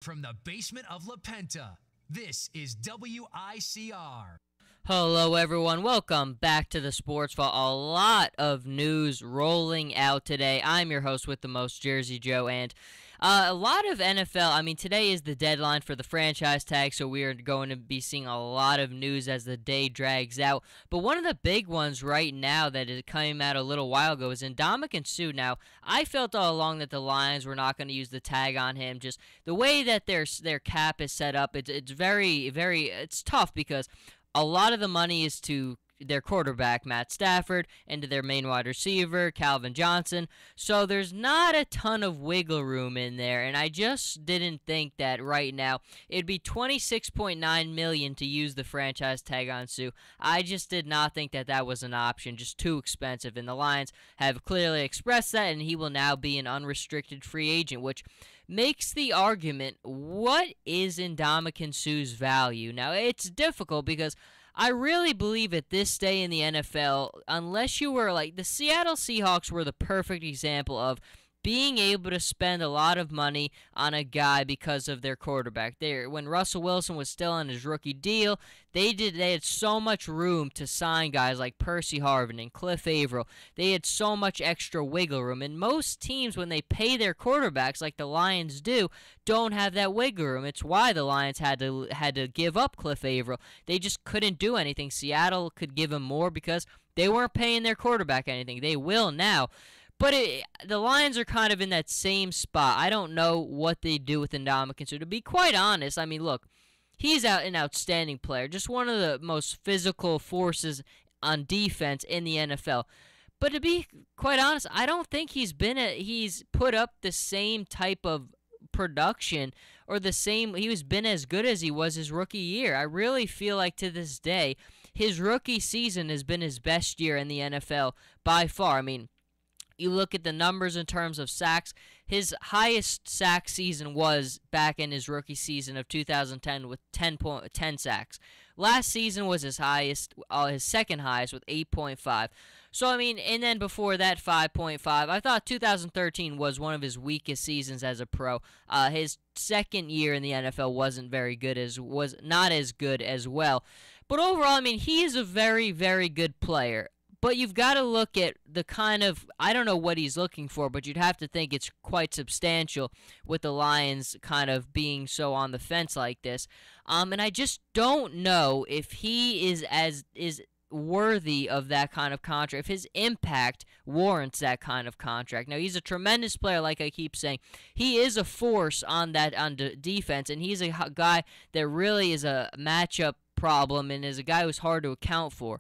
From the basement of La Penta, this is WICR. Hello, everyone. Welcome back to the Sports Vault. A lot of news rolling out today. I'm your host with the most, Jersey Joe, and a lot of NFL. I mean, today is the deadline for the franchise tag, so we are going to be seeing a lot of news as the day drags out. But one of the big ones right now that is coming out a little while ago is Ndamukong. Now, I felt all along that the Lions were not going to use the tag on him. Just the way that their cap is set up, it's very, it's tough because a lot of the money is to their quarterback, Matt Stafford, and to their main wide receiver, Calvin Johnson. So there's not a ton of wiggle room in there, and I just didn't think that right now it'd be $26.9 million to use the franchise tag on Sue. I just did not think that that was an option, just too expensive, and the Lions have clearly expressed that, and he will now be an unrestricted free agent, which makes the argument, what is Ndamukong Suh's value? Now, it's difficult because I really believe at this day in the NFL, unless you were like the Seattle Seahawks were the perfect example of being able to spend a lot of money on a guy because of their quarterback. When Russell Wilson was still on his rookie deal, they had so much room to sign guys like Percy Harvin and Cliff Averill. They had so much extra wiggle room, and most teams, when they pay their quarterbacks like the Lions do, don't have that wiggle room. It's why the Lions had to give up Cliff Averill. They just couldn't do anything. Seattle could give him more because they weren't paying their quarterback anything. They will now. But the Lions are kind of in that same spot. I don't know what they do with Ndamukong Suh. To be quite honest, I mean, look, he's an outstanding player, just one of the most physical forces on defense in the NFL. But to be quite honest, I don't think he's put up the same type of production or he's been as good as he was his rookie year. I really feel like to this day, his rookie season has been his best year in the NFL by far. I mean, you look at the numbers in terms of sacks. His highest sack season was back in his rookie season of 2010 with 10 sacks. Last season was his highest, his second highest with 8.5. So, I mean, and then before that, 5.5. I thought 2013 was one of his weakest seasons as a pro. His second year in the NFL wasn't very good, was not as good as well. But overall, I mean, he is a very, very good player. But you've got to look at the kind of, I don't know what he's looking for, but you'd have to think it's quite substantial with the Lions kind of being so on the fence like this. And I just don't know if he is worthy of that kind of contract, if his impact warrants that kind of contract. Now, he's a tremendous player, like I keep saying. He is a force on defense, and he's a guy that really is a matchup problem and is a guy who's hard to account for.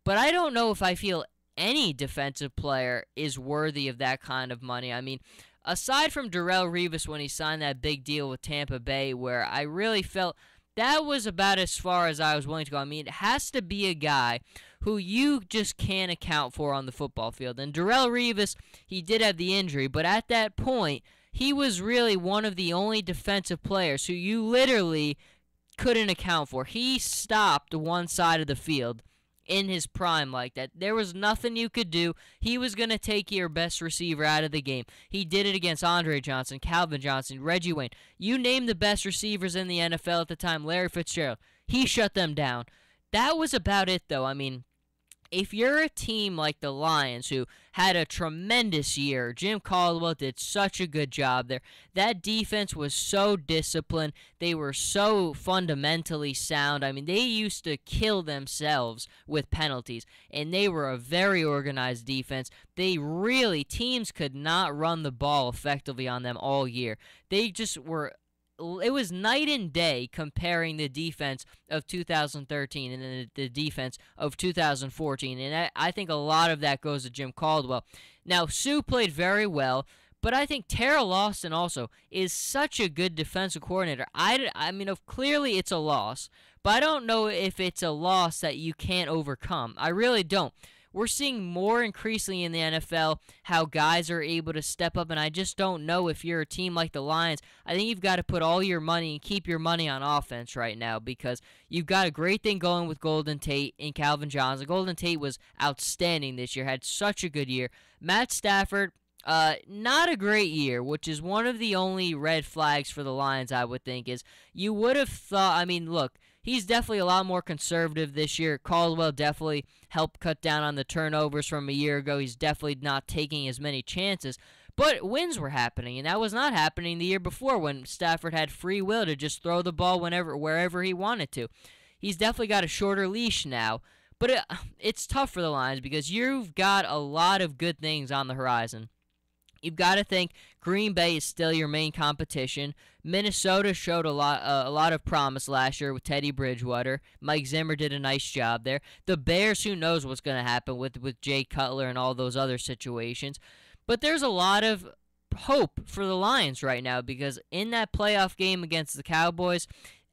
But I don't know if I feel any defensive player is worthy of that kind of money. I mean, aside from Darrelle Revis when he signed that big deal with Tampa Bay, where I really felt that was about as far as I was willing to go. I mean, it has to be a guy who you just can't account for on the football field. And Darrelle Revis, he did have the injury, but at that point, he was really one of the only defensive players who you literally couldn't account for. He stopped one side of the field in his prime like that. There was nothing you could do. He was going to take your best receiver out of the game. He did it against Andre Johnson, Calvin Johnson, Reggie Wayne. You name the best receivers in the NFL at the time, Larry Fitzgerald. He shut them down. That was about it, though. I mean, if you're a team like the Lions, who had a tremendous year, Jim Caldwell did such a good job there. That defense was so disciplined. They were so fundamentally sound. I mean, they used to kill themselves with penalties, and they were a very organized defense. Teams could not run the ball effectively on them all year. They just were. It was night and day comparing the defense of 2013 and then the defense of 2014. And I think a lot of that goes to Jim Caldwell. Now, Sue played very well, but I think Terrell Lawson also is such a good defensive coordinator. I mean, clearly it's a loss, but I don't know if it's a loss that you can't overcome. I really don't. We're seeing more increasingly in the NFL how guys are able to step up, and I just don't know if you're a team like the Lions. I think you've got to put all your money and keep your money on offense right now because you've got a great thing going with Golden Tate and Calvin Johnson. Golden Tate was outstanding this year, had such a good year. Matt Stafford, Not a great year, which is one of the only red flags for the Lions, I would think, is you would have thought, I mean, look, he's definitely a lot more conservative this year. Caldwell definitely helped cut down on the turnovers from a year ago. He's definitely not taking as many chances. But wins were happening, and that was not happening the year before when Stafford had free will to just throw the ball wherever he wanted to. He's definitely got a shorter leash now. But it's tough for the Lions because you've got a lot of good things on the horizon. You've got to think Green Bay is still your main competition. Minnesota showed a lot of promise last year with Teddy Bridgewater. Mike Zimmer did a nice job there. The Bears, who knows what's going to happen with Jay Cutler and all those other situations. But there's a lot of hope for the Lions right now because in that playoff game against the Cowboys,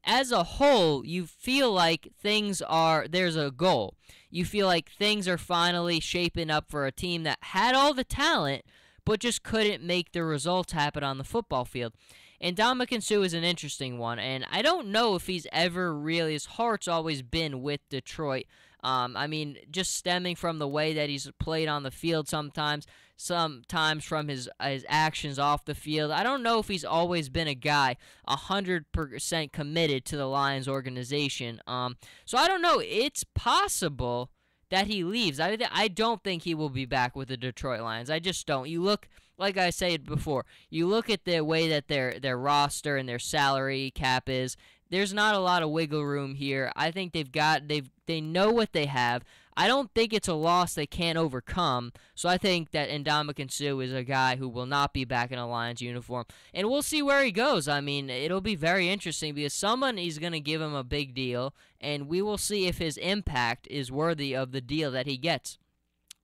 as a whole, you feel like there's a goal. You feel like things are finally shaping up for a team that had all the talent, but just couldn't make the results happen on the football field. And Ndamukong Suh is an interesting one, and I don't know if he's ever really, his heart's always been with Detroit. I mean, just stemming from the way that he's played on the field sometimes from his actions off the field. I don't know if he's always been a guy 100% committed to the Lions organization. So I don't know. It's possible that he leaves. I don't think he will be back with the Detroit Lions. I just don't. You look, like I said before, you look at the way that their roster and their salary cap is. There's not a lot of wiggle room here. I think they know what they have. I don't think it's a loss they can't overcome. So I think that Ndamukong Suh is a guy who will not be back in a Lions uniform. And we'll see where he goes. I mean, it'll be very interesting because someone is going to give him a big deal, and we will see if his impact is worthy of the deal that he gets.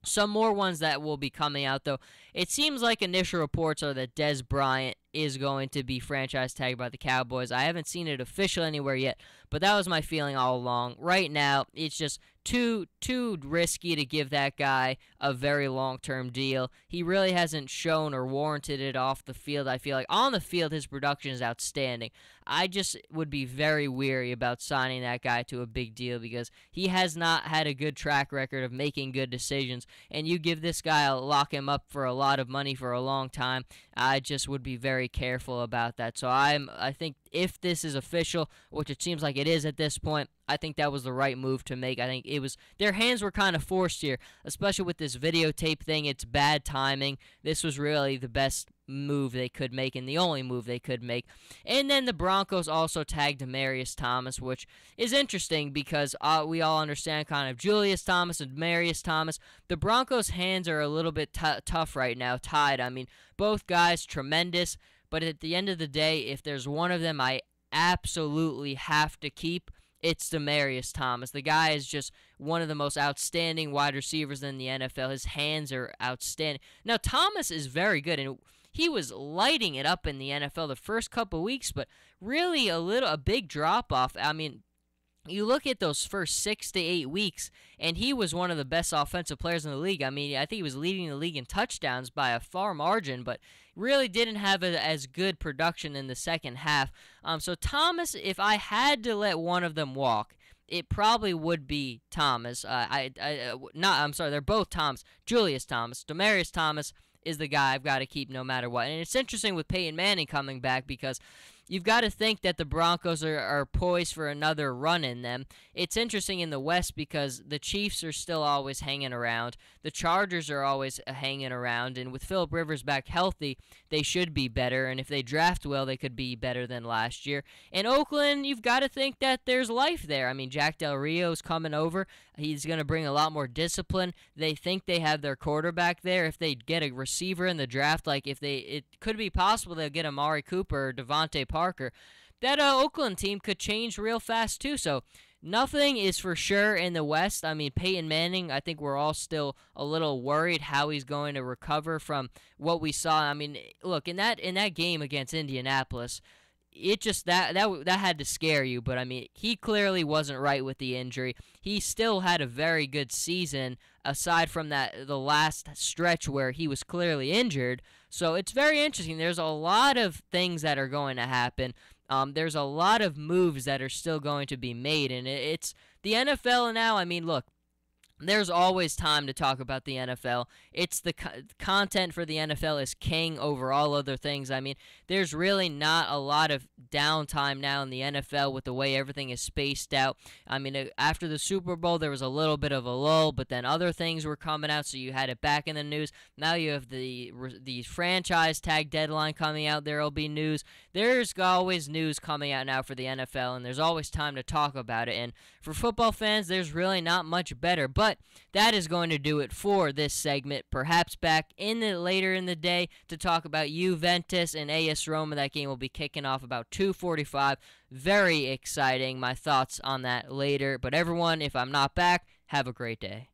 Some more ones that will be coming out, though. It seems like initial reports are that Dez Bryant is going to be franchise tagged by the Cowboys. I haven't seen it official anywhere yet, but that was my feeling all along. Right now, it's just too risky to give that guy a very long-term deal. He really hasn't shown or warranted it off the field. I feel like on the field, his production is outstanding. I just would be very weary about signing that guy to a big deal because he has not had a good track record of making good decisions. And you give this guy lock him up for a lot of money for a long time, I just would be very careful about that. So I think if this is official, which it seems like it is at this point, I think that was the right move to make. I think their hands were kind of forced here, especially with this videotape thing. It's bad timing. This was really the best move they could make and the only move they could make. And then the Broncos also tagged Demaryius Thomas, which is interesting because we all understand kind of Julius Thomas and Demaryius Thomas. The Broncos' hands are a little bit tough right now, tied. I mean, both guys tremendous, but at the end of the day, if there's one of them I absolutely have to keep, it's Demaryius Thomas. The guy is just one of the most outstanding wide receivers in the NFL. His hands are outstanding. Now, Thomas is very good, and he was lighting it up in the NFL the first couple weeks, but really a big drop-off. I mean, you look at those first 6 to 8 weeks, and he was one of the best offensive players in the league. I mean, I think he was leading the league in touchdowns by a far margin, but really didn't have as good production in the second half. So Thomas, if I had to let one of them walk, it probably would be Thomas. I'm sorry, they're both Thomas. Julius Thomas. Demaryius Thomas is the guy I've got to keep no matter what. And it's interesting with Peyton Manning coming back because you've got to think that the Broncos are poised for another run in them. It's interesting in the West because the Chiefs are still always hanging around. The Chargers are always hanging around. And with Phillip Rivers back healthy, they should be better. And if they draft well, they could be better than last year. In Oakland, you've got to think that there's life there. I mean, Jack Del Rio's coming over. He's going to bring a lot more discipline. They think they have their quarterback there. If they get a receiver in the draft, like it could be possible they'll get Amari Cooper or Devontae Parker. That Oakland team could change real fast too. So nothing is for sure in the West. I mean, Peyton Manning, I think we're all still a little worried how he's going to recover from what we saw. I mean, look, in that game against Indianapolis, it just that had to scare you, but I mean, he clearly wasn't right with the injury. He still had a very good season aside from the last stretch where he was clearly injured. So it's very interesting. There's a lot of things that are going to happen. There's a lot of moves that are still going to be made, and it's the NFL now. I mean, look, there's always time to talk about the NFL. It's the content for the NFL is king over all other things. I mean, there's really not a lot of downtime now in the NFL with the way everything is spaced out. I mean, after the Super Bowl, there was a little bit of a lull, but then other things were coming out, so you had it back in the news. Now you have the franchise tag deadline coming out. There will be news. There's always news coming out now for the NFL, and there's always time to talk about it. And for football fans, there's really not much better. But that is going to do it for this segment. Perhaps back later in the day to talk about Juventus and AS Roma. That game will be kicking off about 2:45. Very exciting. My thoughts on that later. But everyone, if I'm not back, have a great day.